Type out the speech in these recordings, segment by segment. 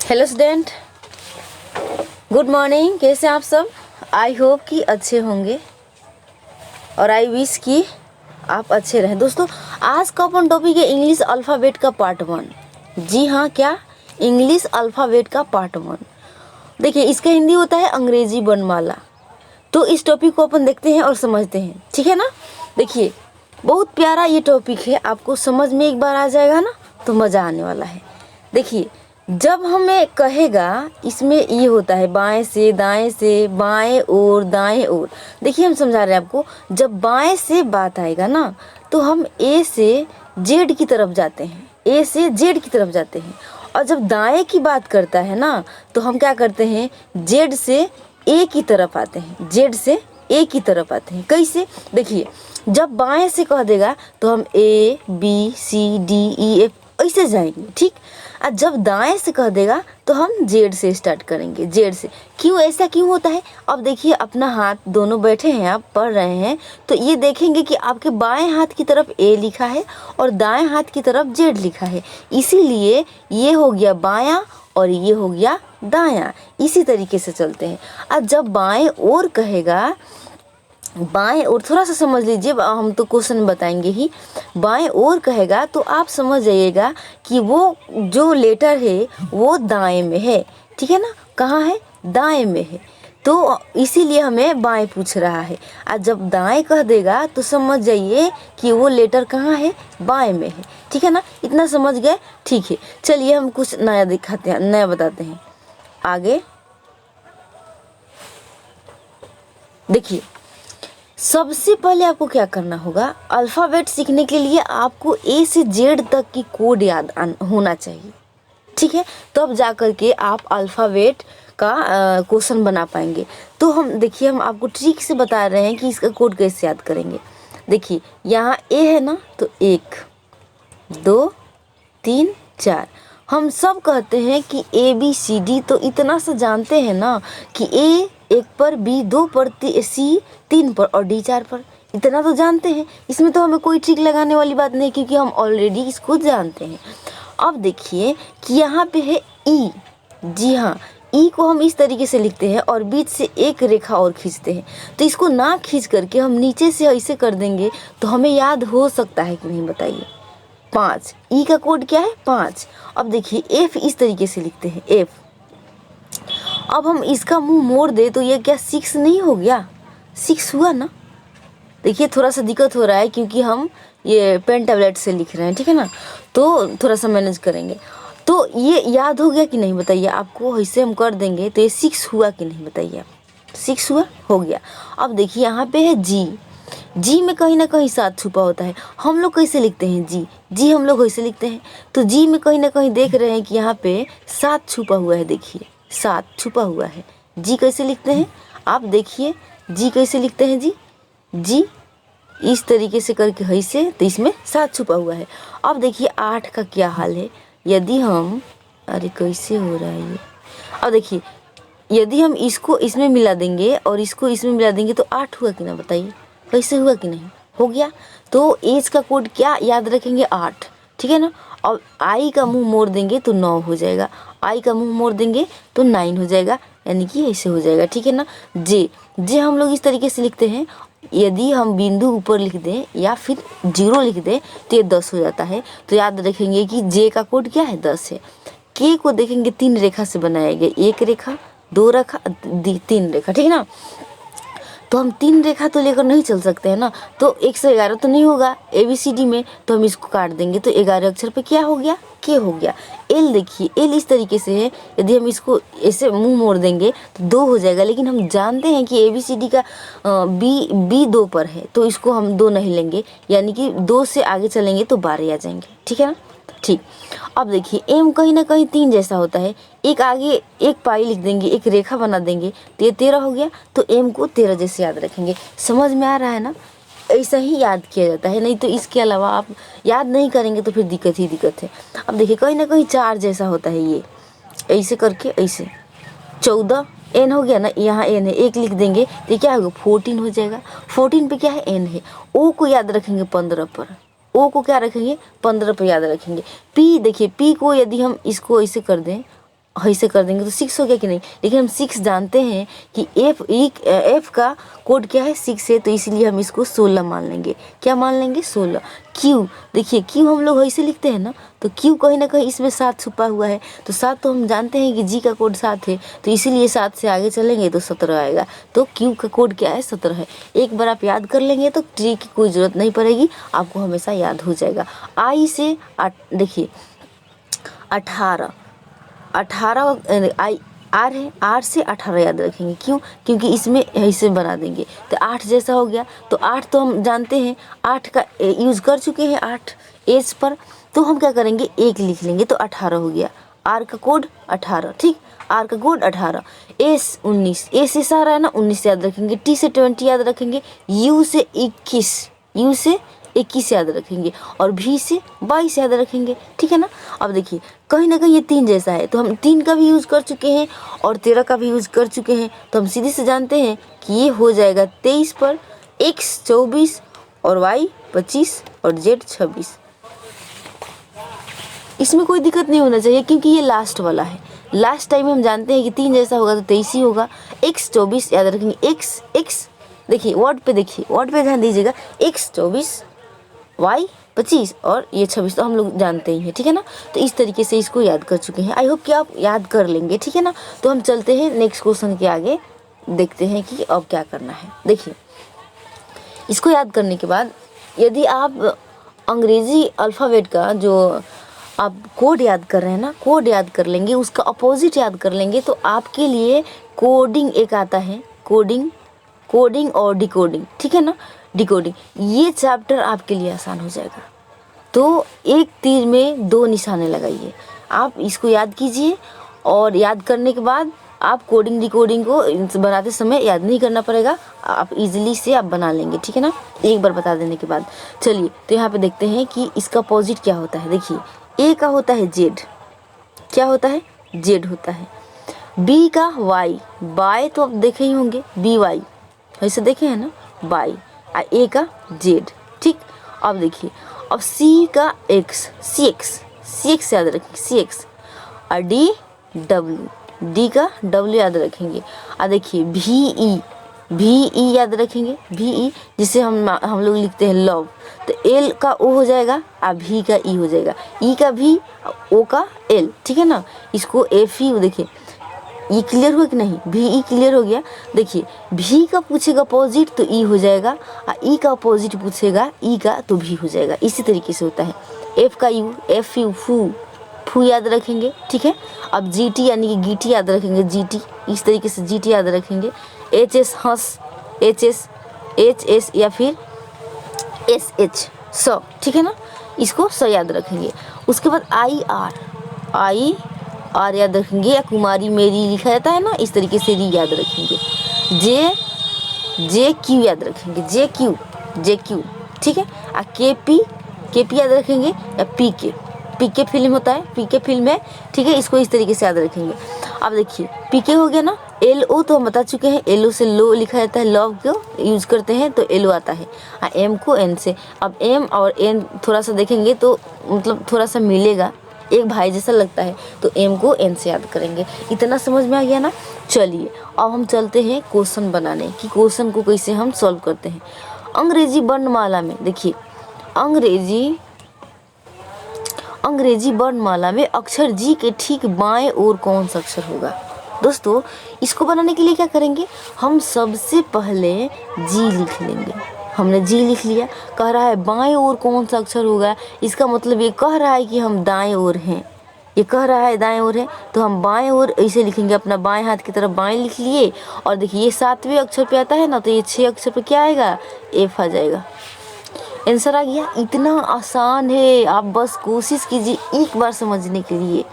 Hello student, good morning. कैसे आप सब? आई होप कि अच्छे होंगे और आई विश कि आप अच्छे रहें। दोस्तों, आज का अपन टॉपिक है इंग्लिश अल्फ़ाबेट का पार्ट 1। जी हाँ, क्या? इंग्लिश अल्फ़ाबेट का पार्ट 1। देखिए, इसका हिंदी होता है अंग्रेजी वर्णमाला। तो इस टॉपिक को अपन देखते हैं और समझते हैं, ठीक है ना। देखिए, बहुत प्यारा ये टॉपिक है, आपको समझ में एक बार आ जाएगा ना तो मज़ा आने वाला है। देखिए, जब हमें कहेगा, इसमें ये होता है बाएं से, बाएं ओर, दाएं ओर। देखिए, हम समझा रहे हैं आपको, जब बाएं से बात आएगा ना तो हम ए से जेड की तरफ जाते हैं, ए से जेड की तरफ जाते हैं। और जब दाएं की बात करता है ना तो हम क्या करते हैं, जेड से ए की तरफ आते हैं, जेड से ए की तरफ आते हैं। कैसे? देखिए, जब बाएं से कह देगा तो हम A B C D E F ऐसे जाएंगे, ठीक। और जब दाएं से कह देगा तो हम जेड से स्टार्ट करेंगे, जेड से। क्यों, ऐसा क्यों होता है? अब देखिए, अपना हाथ दोनों बैठे हैं, आप पढ़ रहे हैं तो ये देखेंगे कि आपके बाएं हाथ की तरफ ए लिखा है और दाएं हाथ की तरफ जेड लिखा है। इसीलिए ये हो गया बायां और ये हो गया दायां। इसी तरीके से चलते हैं। अब जब बाएं ओर कहेगा, बाएं ओर थोड़ा सा समझ लीजिए, हम तो क्वेश्चन बताएंगे ही। बाएं ओर कहेगा तो आप समझ जाइएगा कि वो जो लेटर है वो दाएं में है, ठीक है ना। कहाँ है? दाएं में है। तो इसीलिए हमें बाएं पूछ रहा है। और जब दाएं कह देगा तो समझ जाइए कि वो लेटर कहाँ है, बाएं में है, ठीक है ना। इतना समझ गए? ठीक है, चलिए हम कुछ नया दिखाते हैं, नया बताते हैं आगे। देखिए, सबसे पहले आपको क्या करना होगा, अल्फ़ाबेट सीखने के लिए आपको ए से जेड तक की कोड याद होना चाहिए, ठीक है। तब जा कर के आप अल्फ़ाबेट का क्वेश्चन बना पाएंगे। तो हम देखिए, हम आपको ट्रिक से बता रहे हैं कि इसका कोड कैसे याद करेंगे। देखिए, यहाँ ए है ना, तो 1 2 3 4। हम सब कहते हैं कि ए बी सी डी, तो इतना सा जानते हैं ना कि ए 1 पर, बी 2 पर, सी 3 पर और डी 4 पर। इतना तो जानते हैं, इसमें तो हमें कोई ट्रिक लगाने वाली बात नहीं, क्योंकि हम ऑलरेडी इसको जानते हैं। अब देखिए कि यहाँ पे है ई। जी हाँ, ई को हम इस तरीके से लिखते हैं और बीच से एक रेखा और खींचते हैं। तो इसको ना खींच करके हम नीचे से ऐसे कर देंगे तो हमें याद हो सकता है कि नहीं, बताइए। 5, ई का कोड क्या है? 5। अब देखिए, एफ इस तरीके से लिखते हैं, एफ। अब हम इसका मुंह मोड़ दे तो ये क्या 6 नहीं हो गया? 6 हुआ ना। देखिए, थोड़ा सा दिक्कत हो रहा है क्योंकि हम ये पेन टैबलेट से लिख रहे हैं, ठीक है ना, तो थोड़ा सा मैनेज करेंगे। तो ये याद हो गया कि नहीं, बताइए। आपको ऐसे हम कर देंगे तो ये 6 हुआ कि नहीं, बताइए आप। 6 हुआ, हो गया। अब देखिए, यहाँ पे है जी। जी में कहीं ना कहीं 7 छुपा होता है। हम लोग कैसे लिखते हैं जी? जी हम लोग ऐसे लिखते हैं। तो जी में कहीं ना कहीं देख रहे हैं कि यहाँ पे 7 छुपा हुआ है। देखिए, 7 छुपा हुआ है। जी कैसे लिखते हैं आप? देखिए, जी कैसे लिखते हैं? जी इस तरीके से करके ऐसे, तो इसमें 7 छुपा हुआ है। अब देखिए 8 का क्या हाल है। यदि हम, अरे कैसे हो रहा है ये। अब देखिए, यदि हम इसको इसमें मिला देंगे और इसको इसमें मिला देंगे तो 8 हुआ कि ना, बताइए। कैसे हुआ कि नहीं? हो गया। तो एज का कोड क्या याद रखेंगे? 8, ठीक है ना। और आई का मुंह मोड़ देंगे तो 9 हो जाएगा, आई का मुंह मोड़ देंगे तो 9 हो जाएगा, यानी कि ऐसे हो जाएगा, ठीक है ना। जे, जे हम लोग इस तरीके से लिखते हैं। यदि हम बिंदु ऊपर लिख दें या फिर 0 लिख दें तो ये 10 हो जाता है। तो याद रखेंगे कि जे का कोड क्या है? 10 है। के को देखेंगे 3 रेखा से बनाया गया, 1 रेखा, 2 रेखा, 3 रेखा, ठीक है ना। तो हम 3 रेखा तो लेकर नहीं चल सकते हैं ना, तो 111 तो नहीं होगा ABCD में, तो हम इसको काट देंगे तो 11 अक्षर पे क्या हो गया? के हो गया। एल, देखिए एल इस तरीके से है। यदि हम इसको ऐसे मुंह मोड़ देंगे तो 2 हो जाएगा, लेकिन हम जानते हैं कि ABCD का बी 2 पर है, तो इसको हम 2 नहीं लेंगे, यानी कि 2 से आगे चलेंगे तो 12 आ जाएंगे, ठीक है ना। ठीक। अब देखिए, एम कहीं ना कहीं 3 जैसा होता है। एक आगे एक पाई लिख देंगे, एक रेखा बना देंगे तो ये 13 हो गया। तो एम को 13 जैसे याद रखेंगे। समझ में आ रहा है ना? ऐसा ही याद किया जाता है, नहीं तो इसके अलावा आप याद नहीं करेंगे तो फिर दिक्कत ही दिक्कत है। अब देखिए, कहीं ना कहीं 4 जैसा होता है, ये ऐसे करके ऐसे 14 एन हो गया ना। यहाँ एन है, एक लिख देंगे तो ये क्या होगा? 14 हो जाएगा। 14 पे क्या है? एन है। ओ को याद रखेंगे 15 पर, ओ को क्या रखेंगे? 15 पर याद रखेंगे। पी, देखिए पी को यदि हम इसको ऐसे कर दें ऐसे कर देंगे तो 6 हो गया कि नहीं। लेकिन हम 6 जानते हैं कि एफ का कोड क्या है 6 है, तो इसीलिए हम इसको 16 मान लेंगे। क्या मान लेंगे 16। क्यू, देखिए क्यू हम लोग ऐसे लिखते हैं ना, तो क्यू कहीं ना कहीं इसमें 7 छुपा हुआ है, तो 7 तो हम जानते हैं कि जी का कोड 7 है, तो इसीलिए 7 से आगे चलेंगे तो 17 आएगा। तो क्यू का कोड क्या है 17 है। एक बार आप याद कर लेंगे तो ट्री की कोई ज़रूरत नहीं पड़ेगी, आपको हमेशा याद हो जाएगा। आई से देखिए 18 आई आर है, आर से 18 याद रखेंगे। क्यों? क्योंकि इसमें ऐसे बना देंगे तो 8 जैसा हो गया। तो 8 तो हम जानते हैं, 8 का यूज़ कर चुके हैं 8 एज पर, तो हम क्या करेंगे 1 लिख लेंगे तो 18 हो गया। आर का कोड 18, ठीक, आर का कोड 18। एस 19, ए से सारा है ना 19 याद रखेंगे। टी से 20 याद रखेंगे। यू से 21 याद रखेंगे और भी से 22 याद रखेंगे, ठीक है ना। अब देखिए कहीं ना कहीं ये 3 जैसा है, तो हम 3 का भी यूज़ कर चुके हैं और 13 का भी यूज़ कर चुके हैं, तो हम सीधे से जानते हैं कि ये हो जाएगा 23 पर x 24 और y 25 और z 26। इसमें कोई दिक्कत नहीं होना चाहिए क्योंकि ये लास्ट वाला है। लास्ट टाइम हम जानते हैं कि 3 जैसा होगा तो 23 ही होगा। x 24 याद रखेंगे। x देखिए वर्ड पे ध्यान दीजिएगा। x 24 y 25 और ये 26 तो हम लोग जानते ही हैं, ठीक है ना। तो इस तरीके से इसको याद कर चुके हैं। आई होप कि आप याद कर लेंगे, ठीक है ना। तो हम चलते हैं नेक्स्ट क्वेश्चन के आगे, देखते हैं कि अब क्या करना है। देखिए इसको याद करने के बाद यदि आप अंग्रेज़ी अल्फ़ाबेट का जो आप कोड याद कर रहे हैं ना, कोड याद कर लेंगे, उसका अपोजिट याद कर लेंगे, तो आपके लिए कोडिंग एक आता है, कोडिंग और डिकोडिंग, ठीक है ना। डिकोडिंग, ये चैप्टर आपके लिए आसान हो जाएगा। तो एक तीर में 2 निशाने लगाइए। आप इसको याद कीजिए और याद करने के बाद आप कोडिंग डिकोडिंग को बनाते समय याद नहीं करना पड़ेगा, आप इजीली से आप बना लेंगे, ठीक है ना, एक बार बता देने के बाद। चलिए तो यहाँ पे देखते हैं कि इसका अपोजिट क्या होता है। देखिए ए का होता है जेड, क्या होता है जेड होता है। बी का वाई, बाय तो आप देखे ही होंगे, बी वाई ऐसे देखे हैं ना, बाई। ए का जेड, ठीक। अब देखिए अब सी का एक्स, सी एक्स याद रखेंगे, सी एक्स। और डी डब्ल्यू, डी का डब्ल्यू याद रखेंगे। और देखिए भी ई याद रखेंगे, भी ई जिसे हम लोग लिखते हैं लव, तो एल का ओ हो जाएगा और भी का ई हो जाएगा। ई का भी, ओ का एल, ठीक है ना। इसको एफ ई, देखिए ये क्लियर हुआ कि नहीं, भी ई क्लियर हो गया। देखिए भी का पूछेगा अपोजिट तो ई हो जाएगा, और ई का अपोजिट पूछेगा ई का तो भी हो जाएगा। इसी तरीके से होता है। एफ का यू, एफ यू, फू याद रखेंगे, ठीक है। अब जी टी यानी कि गीटी याद रखेंगे, जी टी, इस तरीके से जी टी याद रखेंगे। एच एस हंस, एच एस या फिर एस एच स, ठीक है ना, इसको स याद रखेंगे। उसके बाद आई आर याद रखेंगे, या कुमारी मेरी लिखा जाता है ना, इस तरीके से री याद रखेंगे। जे क्यू याद रखेंगे, जे क्यू, ठीक है। और के पी याद रखेंगे, या पी के फिल्म होता है, पी के फिल्म है, ठीक है, इसको इस तरीके से याद रखेंगे। अब देखिए पी के हो गया ना। एल ओ तो हम बता चुके हैं, एल ओ से लो लिखा जाता है, लव को यूज़ करते हैं तो एल ओ आता है। एम को एन से, अब एम और एन थोड़ा सा देखेंगे तो मतलब थोड़ा सा मिलेगा, एक भाई जैसा लगता है, तो एम को एन से याद करेंगे। इतना समझ में आ गया ना। चलिए अब हम चलते हैं क्वेश्चन बनाने कि क्वेश्चन को कैसे हम सॉल्व करते हैं। अंग्रेजी वर्णमाला में देखिए, अंग्रेजी वर्णमाला में अक्षर जी के ठीक बाएं ओर कौन सा अक्षर होगा। दोस्तों इसको बनाने के लिए क्या करेंगे, हम सबसे पहले जी लिख लेंगे। हमने जी लिख लिया, कह रहा है बाएं ओर कौन सा अक्षर होगा, इसका मतलब ये कह रहा है कि हम दाएं ओर हैं, ये कह रहा है दाएं ओर है, तो हम बाएं ओर ऐसे लिखेंगे, अपना बाएं हाथ की तरफ बाएं लिख लिए। और देखिए ये 7वें अक्षर पे आता है ना, तो ये 6 अक्षर पे क्या आएगा, एफ आ जाएगा। आंसर आ गया। इतना आसान है, आप बस कोशिश कीजिए एक बार समझने के लिए।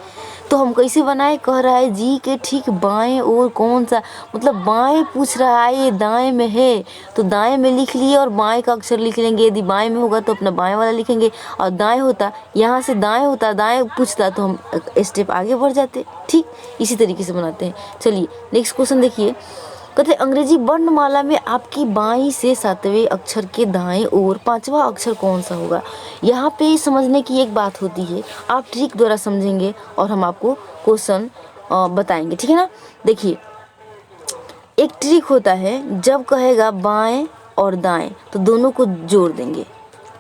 तो हम कैसे बनाए, कह रहा है जी के ठीक बाएं ओर कौन सा, मतलब बाएं पूछ रहा है, ये दाएं में है तो दाएं में लिख लिए और बाएं का अक्षर लिख लेंगे। यदि बाएं में होगा तो अपना बाएं वाला लिखेंगे, और दाएं होता यहाँ से दाएं होता, दाएं पूछता तो हम स्टेप आगे बढ़ जाते। ठीक इसी तरीके से बनाते हैं। चलिए नेक्स्ट क्वेश्चन देखिए, कहते अंग्रेजी वर्णमाला में आपकी बाईं से 7वें अक्षर के दाएं ओर 5वां अक्षर कौन सा होगा। यहाँ पे समझने की एक बात होती है, आप ट्रिक द्वारा समझेंगे और हम आपको क्वेश्चन बताएंगे, ठीक है ना। देखिए एक ट्रिक होता है, जब कहेगा बाएं और दाएं तो दोनों को जोड़ देंगे,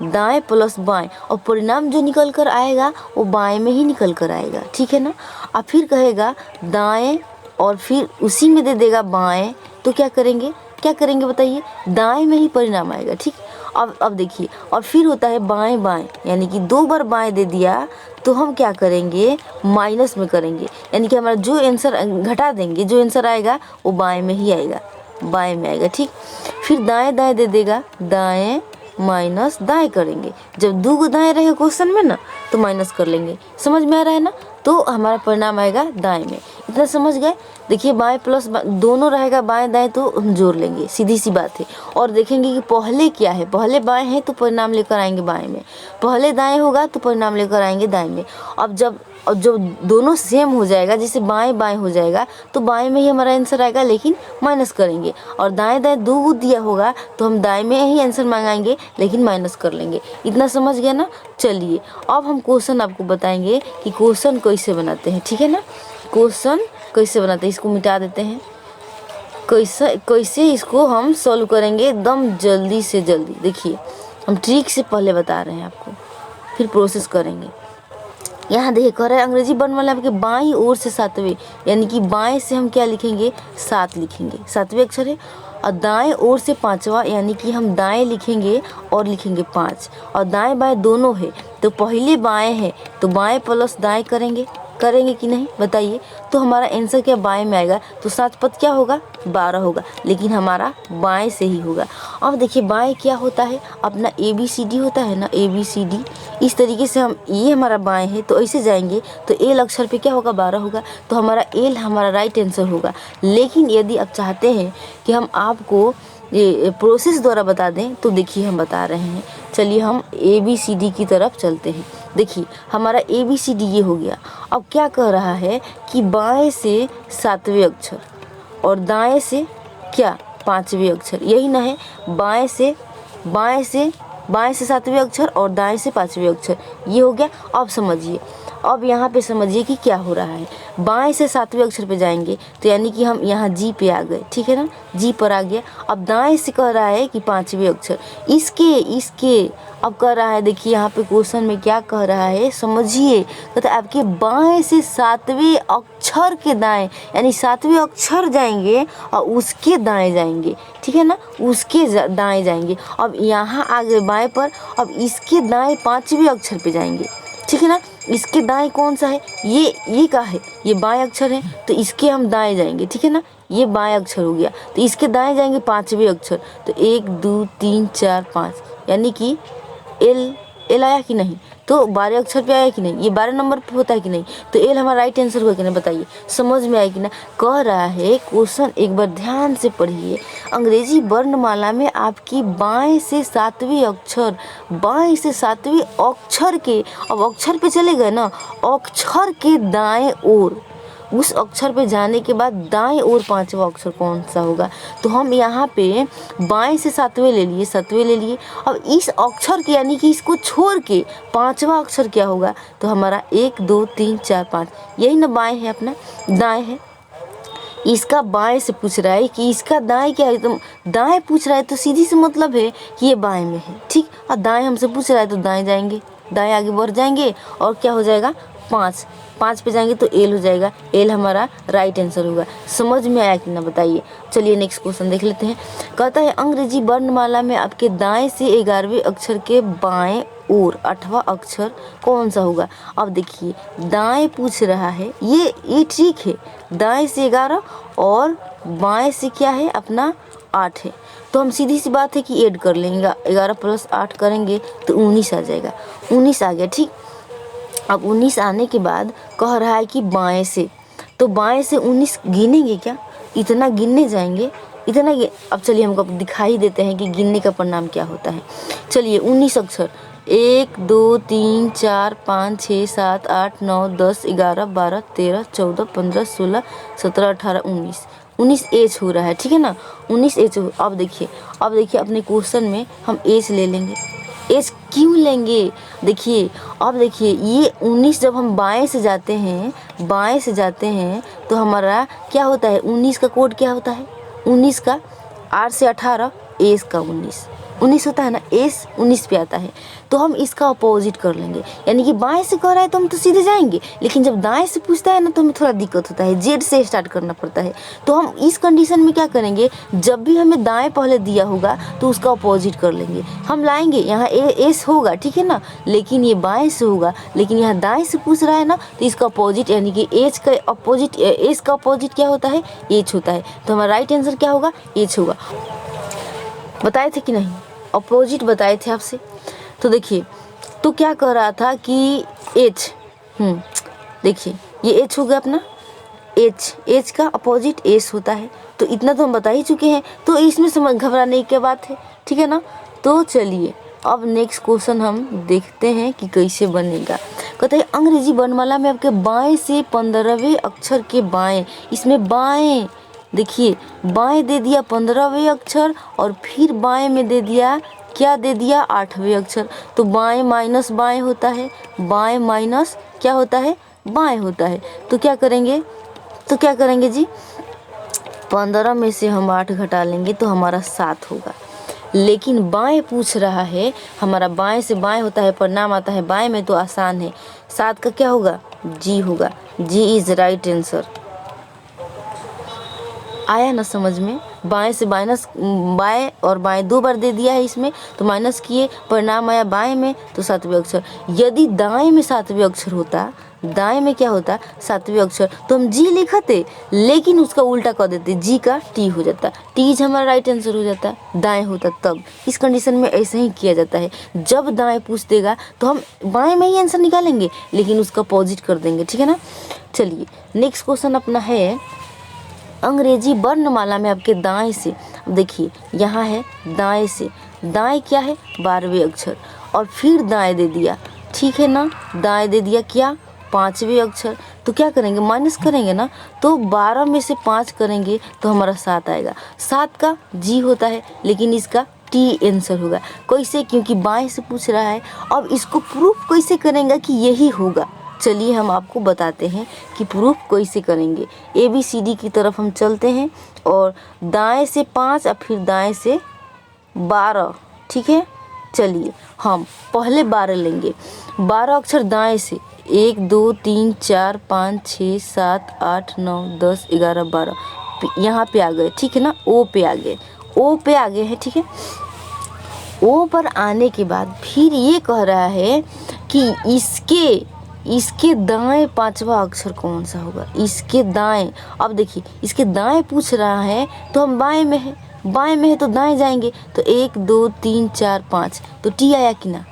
दाएं प्लस बाएं, और परिणाम जो निकल कर आएगा वो बाएं में ही निकल कर आएगा, ठीक है ना। और फिर कहेगा दाएं और फिर उसी में दे देगा बाएं, तो क्या करेंगे बताइए, दाएं में ही परिणाम आएगा, ठीक। अब देखिए, और फिर होता है बाएं बाएं, यानी कि 2 बार बाएं दे दिया तो हम क्या करेंगे, माइनस में करेंगे, यानी कि हमारा जो आंसर घटा देंगे, जो आंसर आएगा वो बाएं में ही आएगा, बाएं में आएगा, ठीक। फिर दाएं दाएं दे देगा, दाएं माइनस दाएं करेंगे, जब 2 दाएं रहे क्वेश्चन में ना तो माइनस कर लेंगे, समझ में आ रहा है ना, तो हमारा परिणाम आएगा दाएं में। इतना समझ गए। देखिए बाएं प्लस दोनों रहेगा, बाएं दाएं तो हम जोड़ लेंगे, सीधी सी बात है। और देखेंगे कि पहले क्या है, पहले बाएं है तो परिणाम लेकर आएंगे बाएं में, पहले दाएं होगा तो परिणाम लेकर आएंगे दाएं में। अब जब दोनों सेम हो जाएगा, जैसे बाएं बाएं हो जाएगा तो बाएं में ही हमारा आंसर आएगा, लेकिन माइनस करेंगे। और दाएं दाएं 2 दिया होगा तो हम दाएं में ही आंसर मांगाएंगे, लेकिन माइनस कर लेंगे। इतना समझ गया ना। चलिए अब हम क्वेश्चन आपको बताएंगे कि क्वेश्चन कैसे बनाते हैं, ठीक है ना। क्वेश्चन कैसे बनाते हैं, इसको मिटा देते हैं। कैसे इसको हम सॉल्व करेंगे एकदम जल्दी से जल्दी। देखिए हम ट्रिक से पहले बता रहे हैं आपको, फिर प्रोसेस करेंगे। यहाँ देखिए कह रहे हैं अंग्रेजी वर्णमाला आपके बाईं ओर से 7वें, यानी कि बाएं से हम क्या लिखेंगे, 7 लिखेंगे, 7वें अक्षर है। और दाएं ओर से 5वां, यानी कि हम दाएं लिखेंगे और लिखेंगे 5। और दाएं बाएं दोनों है तो पहले बाएं है तो बाएं प्लस दाएं करेंगे कि नहीं बताइए। तो हमारा आंसर क्या बाएं में आएगा, तो 7 पद क्या होगा, 12 होगा, लेकिन हमारा बाएं से ही होगा। अब देखिए बाएं क्या होता है, अपना ABCD होता है ना, ABCD। इस तरीके से हम, ये हमारा बाएं है तो ऐसे जाएंगे तो एल अक्षर पे क्या होगा, 12 होगा, तो हमारा एल हमारा राइट आंसर होगा। लेकिन यदि आप चाहते हैं कि हम आपको ये प्रोसेस द्वारा बता दें तो देखिए हम बता रहे हैं। चलिए हम ABCD की तरफ चलते हैं। देखिए हमारा ABCD ये हो गया। अब क्या कह रहा है कि बाएं से 7वें अक्षर और दाएं से क्या 5वें अक्षर, यही ना है। बाएं से 7वें अक्षर और दाएं से 5वें अक्षर, ये हो गया। अब समझिए, अब यहाँ पे समझिए कि क्या हो रहा है। बाएं से 7वें अक्षर पे जाएंगे तो यानी कि हम यहाँ जी पे आ गए, ठीक है ना, जी पर आ गया। अब दाएं से कह रहा है कि 5वें अक्षर, इसके अब कह रहा है। देखिए यहाँ पे क्वेश्चन में क्या कह रहा है, समझिए। कहता है आपके बाएं से 7वें अक्षर के दाएं, यानी 7वें अक्षर जाएंगे और उसके दाएं जाएंगे, ठीक है ना, उसके दाएं जाएंगे। अब यहाँ आ गए बाएं पर, अब इसके दाएं 5वें अक्षर पे जाएंगे, ठीक है ना। इसके दाएं कौन सा है, ये का है, ये बाएं अक्षर है, तो इसके हम दाएं जाएंगे, ठीक है ना। ये बाएं अक्षर हो गया, तो इसके दाएं जाएंगे 5वें अक्षर, तो 1 2 3 4 5, यानी कि एल आया कि नहीं, तो 12 अक्षर पे आया कि नहीं, ये 12 नंबर पे होता है कि नहीं, तो एल हमारा राइट आंसर हुआ कि नहीं, बताइए। समझ में आया कि ना। कह रहा है क्वेश्चन, एक बार ध्यान से पढ़िए। अंग्रेजी वर्णमाला में आपकी बाएं से 7वें अक्षर के, अब अक्षर पे चले गए ना, अक्षर के दाएं ओर, उस अक्षर पे जाने के बाद दाएं ओर 5वां अक्षर कौन सा होगा, तो हम यहाँ पे बाएं से 7वें ले लिए। अब इस अक्षर के, यानी कि इसको छोड़ के 5वां अक्षर क्या होगा, तो हमारा 1 2 3 4 5, यही ना बाएं है, अपना दाएं है। इसका बाएं से पूछ रहा है कि इसका दाएं क्या है, तो दाएं पूछ रहा है तो सीधी से मतलब है कि ये बाएं में है, ठीक। और दाएं हमसे पूछ रहा है तो दाएं जाएंगे, दाएं आगे बढ़ जाएंगे और क्या हो जाएगा, 5 पे जाएंगे तो एल हो जाएगा, एल हमारा राइट आंसर होगा। समझ में आया कि ना, बताइए। चलिए नेक्स्ट क्वेश्चन देख लेते हैं। कहता है अंग्रेजी वर्णमाला में आपके दाएं से 11वें अक्षर के बाएं ओर 8वां अक्षर कौन सा होगा। अब देखिए दाएं पूछ रहा है, ये ठीक है, दाएं से 11 और बाएं से क्या है, अपना 8 है, तो हम सीधी सी बात है कि ऐड कर लेंगे, 11 + 8 करेंगे तो 19 आ जाएगा, 19 आ गया, ठीक। अब 19 आने के बाद कह रहा है कि बाएं से, तो बाएं से 19 गिनेंगे क्या, इतना गिनने जाएंगे, अब चलिए हमको दिखाई देते हैं कि गिनने का परिणाम क्या होता है। चलिए 19 अक्षर, 1 2 3 4 5 6 7 8 9 10 11 12 13 14 15 16 17 18 19 एच हो रहा है, ठीक है ना, 19 एच। अब देखिए अपने क्वेश्चन में हम एच ले लेंगे, एच क्यों लेंगे? देखिए, अब देखिए ये 19 जब हम बाएं से जाते हैं तो हमारा क्या होता है, 19 का कोड क्या होता है, 19 का आर से 18, एस का 19 होता है ना, एस 19 पे आता है। तो हम इसका अपोजिट कर लेंगे, यानी कि बाएं से कह रहा है तो हम तो सीधे जाएंगे, लेकिन जब दाएं से पूछता है ना तो हमें थोड़ा दिक्कत होता है, जेड से स्टार्ट करना पड़ता है। तो हम इस कंडीशन में क्या करेंगे, जब भी हमें दाएं पहले दिया होगा तो उसका अपोजिट कर लेंगे। हम लाएंगे यहाँ एस होगा, ठीक है ना, लेकिन ये बाएं से होगा, लेकिन यहाँ दाएं से पूछ रहा है ना, तो इसका अपोजिट यानी कि एच का अपोजिट, एस का अपोजिट क्या होता है, एच होता है। तो हमारा राइट आंसर क्या होगा, एच होगा। बताए थे कि नहीं, अपोजिट बताए थे आपसे। तो देखिए, तो क्या कह रहा था कि एच, देखिए ये एच हो गया अपना, एच का अपोजिट एस होता है। तो इतना तो हम बता ही चुके हैं, तो इसमें समझ घबराने की क्या बात है, ठीक है ना। तो चलिए अब नेक्स्ट क्वेश्चन हम देखते हैं कि कैसे बनेगा। कहते हैं अंग्रेजी वर्णमाला में आपके बाएं से 15वें अक्षर के बाएं, इसमें बाएं देखिए, बाएं दे दिया 15वें अक्षर और फिर बाएं में दे दिया, क्या दे दिया, 8वें अक्षर। तो बाएं माइनस बाएं होता है, बाएं माइनस क्या होता है, बाएं होता है। तो क्या करेंगे जी, 15 में से हम 8 घटा लेंगे तो हमारा 7 होगा। लेकिन बाएं पूछ रहा है, हमारा बाएं से बाएं होता है, परिणाम आता है बाएं में, तो आसान है, 7 का क्या होगा, जी होगा। जी इज राइट आंसर। आया ना समझ में, बाएं से माइनस, बाएं और बाएं 2 बार दे दिया है इसमें, तो माइनस किए, परिणाम आया बाएं में, तो 7वें अक्षर। यदि दाएं में 7वें अक्षर होता, दाएं में क्या होता, 7वें अक्षर, तो हम जी लिखते, लेकिन उसका उल्टा कर देते, जी का टी हो जाता, टीज हमारा राइट आंसर हो जाता, दाएं होता तब। इस कंडीशन में ऐसे ही किया जाता है, जब दाएं पूछ देगा तो हम बाएं में ही आंसर निकालेंगे, लेकिन उसका अपोजिट कर देंगे, ठीक है ना। चलिए नेक्स्ट क्वेश्चन अपना है अंग्रेजी वर्णमाला में आपके दाएं से, देखिए यहाँ है दाएं से, दाएं क्या है, 12वें अक्षर, और फिर दाएं दे दिया, ठीक है ना, दाएं दे दिया क्या, 5वें अक्षर। तो क्या करेंगे, माइनस करेंगे ना, तो 12 में से 5 करेंगे तो हमारा 7 आएगा। 7 का जी होता है, लेकिन इसका टी आंसर होगा। कैसे, क्योंकि बाएं से पूछ रहा है। अब इसको प्रूफ कैसे करेंगे कि यही होगा, चलिए हम आपको बताते हैं कि प्रूफ कैसे करेंगे। ABCD की तरफ हम चलते हैं, और दाएं से 5 और फिर दाएं से 12, ठीक है। चलिए हम पहले 12 लेंगे, 12 अक्षर दाएं से, 1 2 3 4 5 6 7 8 9 10 11 12, यहाँ पे आ गए, ठीक है ना, ओ पे आ गए, ओ पे आ गए हैं, ठीक है। ओ पर आने के बाद फिर ये कह रहा है कि इसके दाएं 5वां अक्षर कौन सा होगा, इसके दाएं। अब देखिए इसके दाएं पूछ रहा है, तो हम बाएं में है, बाएं में है तो दाएं जाएंगे, तो 1 2 3 4 5, तो टी आया कि ना,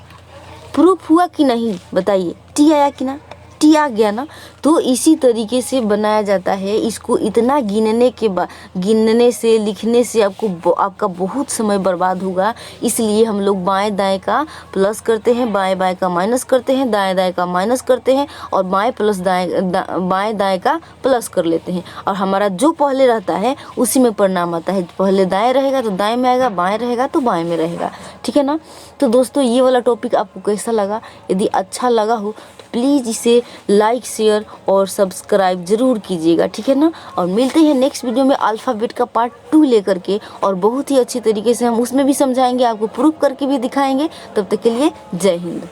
प्रूफ हुआ कि नहीं, बताइए, टी आया कि ना, टी आ गया ना। तो इसी तरीके से बनाया जाता है। इसको इतना गिनने से, लिखने से आपका बहुत समय बर्बाद होगा। इसलिए हम लोग बाएं दाएं का प्लस करते हैं, बाएं बाएं का माइनस करते हैं, दाएं दाएं का माइनस करते हैं, और बाएं प्लस बाएं दाएं का प्लस कर लेते हैं। और हमारा जो पहले रहता है उसी में परिणाम आता है। पहले दाएं रहेगा तो दाएं में आएगा, बाएं रहेगा तो बाएं में रहेगा, ठीक है ना। तो दोस्तों ये वाला टॉपिक आपको कैसा लगा? यदि अच्छा लगा हो तो प्लीज़ इसे लाइक, शेयर और सब्सक्राइब ज़रूर कीजिएगा, ठीक है ना। और मिलते हैं नेक्स्ट वीडियो में अल्फ़ाबेट का पार्ट 2 लेकर के, और बहुत ही अच्छी तरीके से हम उसमें भी समझाएंगे, आपको प्रूफ करके भी दिखाएंगे। तब तक के लिए जय हिंद।